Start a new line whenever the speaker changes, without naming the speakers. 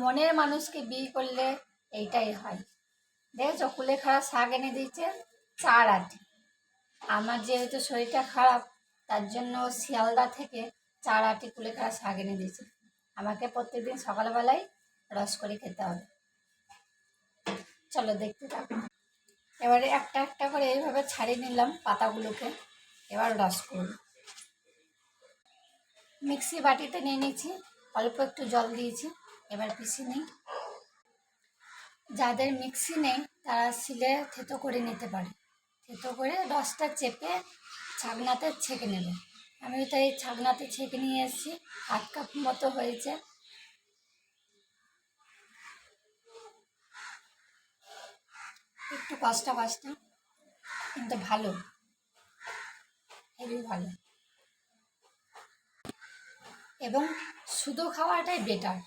মনের মানুষকে বিয়ে করলে এইটাই হয়। দেখেছো কুলেখাড়া শাক এনে দিয়েছে 4 আটি। আমার যেহেতু শরীরটা খারাপ, তার জন্য শিয়ালদা থেকে 4 আটি কুলেখাড়া শাক এনে দিয়েছে। আমাকে প্রত্যেকদিন সকালবেলায় রস করে খেতে হবে। চলো দেখতে থাকো। এবারে একটা একটা করে এইভাবে ছাড়িয়ে নিলাম পাতাগুলোকে। এবার রস করব। মিক্সি বাটিতে নিয়ে নিয়েছি, অল্প একটু জল দিয়েছি। এবার পিষে নিই। যাদের মিক্সি নেই তারা শিলে থেতো করে নিতে পারে। থেতো করে রসটা চেপে ছাকনাতে ছেঁকে নেবে। আমি তো এই ছাকনাতে ছেঁকে নিয়ে এসেছি, 1/2 কাপ মতো হয়েছে। একটু কষ্টা কষ্টা, কিন্তু ভালো, হেভি ভালো। এবং শুধু খাওয়াটাই বেটার।